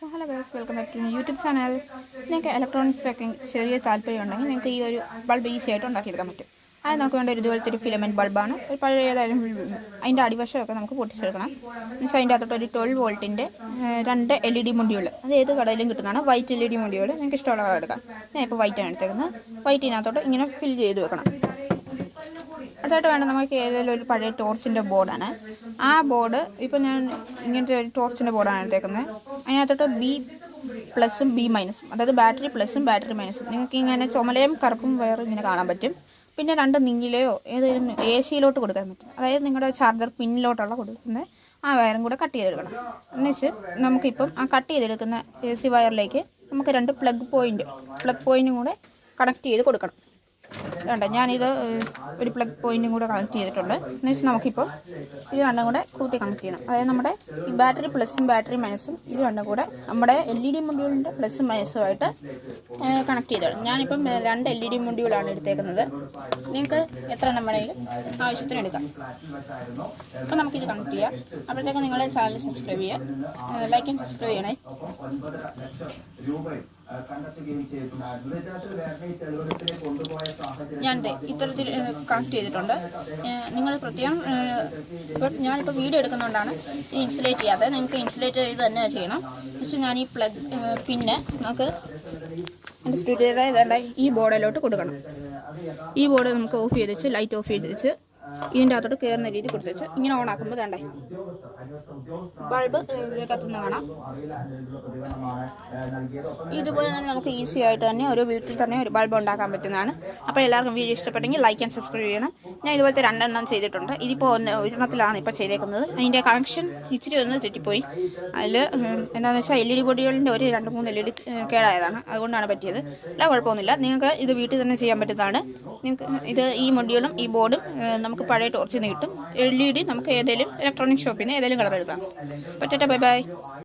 So hello guys, welcome back to YouTube channel. നിങ്ങൾക്ക് ഇലക്ട്രോണിക്സിലൊക്കെ ചെറിയ താല്പര്യം ഉണ്ടെങ്കിൽ നിങ്ങൾക്ക് ഈ ഒരു ബൾബ് ഈസി ആയിട്ട് ഉണ്ടാക്കിയെടുക്കാൻ പറ്റും. അത് നമുക്ക് വേണ്ട ഒരു ഇതുപോലത്തെ ഒരു ഫിലമെൻറ്റ് ബൾബാണ്. ഒരു പഴയ ഏതായാലും അതിൻ്റെ അടിവശമൊക്കെ നമുക്ക് പൊട്ടിച്ചെടുക്കണം. എന്നുവെച്ചാൽ അതിൻ്റെ അകത്തോട്ട് ഒരു 12 വോൾട്ടിൻ്റെ 2 LED മുണ്ടികൾ, അത് ഏത് കടയിലും കിട്ടുന്നതാണ്. വൈറ്റ് LED മുണ്ടികൾ നിങ്ങൾക്ക് ഇഷ്ടമുള്ള കളർ എടുക്കാം. ഞാൻ ഇപ്പോൾ വൈറ്റാണ് എടുത്തേക്കുന്നത്. വൈറ്റിനകത്തോട്ട് ഇങ്ങനെ ഫിൽ ചെയ്ത് വെക്കണം. അടുത്തായിട്ട് വേണ്ട നമുക്ക് ഏതെങ്കിലും ഒരു പഴയ ടോർച്ചിൻ്റെ ബോർഡാണ്. ആ ബോർഡ് ഇപ്പോൾ ഞാൻ ഇങ്ങനത്തെ ഒരു ടോർച്ചിൻ്റെ ബോർഡാണ് എടുത്തേക്കുന്നത്. അതിനകത്തോട്ട് B+ഉം B-, അതായത് ബാറ്ററി പ്ലസും ബാറ്ററി മൈനസും. നിങ്ങൾക്ക് ഇങ്ങനെ ചുമലയും കറുപ്പും വയറും ഇങ്ങനെ കാണാൻ പറ്റും. പിന്നെ 2 നീലയോ ഏതെങ്കിലും AC-യിലോട്ട് കൊടുക്കാൻ പറ്റും. അതായത് നിങ്ങളുടെ ചാർജർ പിന്നിലോട്ടുള്ള കൊടുക്കുന്നത് ആ വയറും കൂടെ കട്ട് ചെയ്തെടുക്കണം. എന്നുവെച്ച് നമുക്കിപ്പം ആ കട്ട് ചെയ്തെടുക്കുന്ന AC വയറിലേക്ക് നമുക്ക് 2 പ്ലഗ് പോയിൻറ്റും കൂടെ കണക്ട് ചെയ്ത് കൊടുക്കണം. വേണ്ട, ഞാനിത് ഒരു പ്ലഗ് പോയിൻറ്റും കൂടെ കണക്ട് ചെയ്തിട്ടുണ്ട്. എന്നുവെച്ചാൽ നമുക്കിപ്പോൾ ഇത് രണ്ടും കൂടെ കൂട്ടി കണക്ട് ചെയ്യണം. അതായത് നമ്മുടെ ഈ ബാറ്ററി പ്ലസും ബാറ്ററി മൈനസും ഇത് രണ്ടും കൂടെ നമ്മുടെ LED മൊഡ്യൂളിൻ്റെ പ്ലസും മൈനസുമായിട്ട് കണക്ട് ചെയ്തിടണം. ഞാനിപ്പം 2 LED മൊഡ്യൂളാണ് എടുത്തേക്കുന്നത്. നിങ്ങൾക്ക് എത്ര വേണമെങ്കിലും ആവശ്യത്തിന് എടുക്കാം. അപ്പോൾ നമുക്കിത് കണക്ട് ചെയ്യാം. അപ്പോഴത്തേക്ക് നിങ്ങളെ ചാനൽ സബ്സ്ക്രൈബ് ചെയ്യുക, ലൈക്ക് ആൻഡ് സബ്സ്ക്രൈബ് ചെയ്യണേ. ഞാൻ ഇത്തരത്തിൽ കണക്ട് ചെയ്തിട്ടുണ്ട്. നിങ്ങൾ പ്രത്യേകം ഞാനിപ്പോൾ വീഡിയോ എടുക്കുന്നതുകൊണ്ടാണ് ഇൻസുലേറ്റ് ചെയ്യാതെ. നിങ്ങൾക്ക് ഇൻസുലേറ്റ് ചെയ്ത് തന്നെ ചെയ്യണം. പക്ഷേ ഞാൻ ഈ പ്ലഗ് പിന്നെ നമുക്ക് എൻ്റെ സ്റ്റുഡിയോയുടെ ഇതേണ്ട ഈ ബോർഡിലോട്ട് കൊടുക്കണം. ഈ ബോർഡ് നമുക്ക് ഓഫ് ചെയ്ത് വെച്ച്, ലൈറ്റ് ഓഫ് ചെയ്ത് വെച്ച്, ഇതിൻ്റെ അകത്തോട്ട് കയറുന്ന രീതി കൊടുത്ത് വെച്ച് ഇങ്ങനെ ഓൺ ആക്കുമ്പോൾ വേണ്ടേ ബൾബ് കത്തുന്ന കാണാം. ഇതുപോലെ തന്നെ നമുക്ക് ഈസി ആയിട്ട് തന്നെ ഒരു വീട്ടിൽ തന്നെ ഒരു ബൾബ് ഉണ്ടാക്കാൻ പറ്റുന്നതാണ്. അപ്പോൾ എല്ലാവർക്കും വീഡിയോ ഇഷ്ടപ്പെട്ടെങ്കിൽ ലൈക്ക് ആൻഡ് സബ്സ്ക്രൈബ് ചെയ്യണം. ഞാൻ ഇതുപോലത്തെ 2 എണ്ണം ചെയ്തിട്ടുണ്ട്. ഇതിപ്പോൾ ഒരെണ്ണത്തിലാണ് ഇപ്പോൾ ചെയ്തേക്കുന്നത്. അതിൻ്റെ കണക്ഷൻ ഇച്ചിരി ഒന്ന് തെറ്റിപ്പോയി. അതിൽ എന്താണെന്ന് വെച്ചാൽ LED ബോഡികളിൻ്റെ ഒരു 2-3 LED കേടായതാണ്. അതുകൊണ്ടാണ് പറ്റിയത്. അല്ല, കുഴപ്പമൊന്നുമില്ല. നിങ്ങൾക്ക് ഇത് വീട്ടിൽ തന്നെ ചെയ്യാൻ പറ്റുന്നതാണ്. നിങ്ങൾക്ക് ഇത് ഈ മൊഡ്യൂളും ഈ ബോർഡും നമുക്ക് പഴയ ടോർച്ചിൽ നിന്ന് കിട്ടും. LED നമുക്ക് ഏതെങ്കിലും ഇലക്ട്രോണിക് ഷോപ്പിൽ നിന്ന് ഏതെങ്കിലും കളർ എടുക്കാം. പറ്റട്ടെ, ബൈ ബൈ.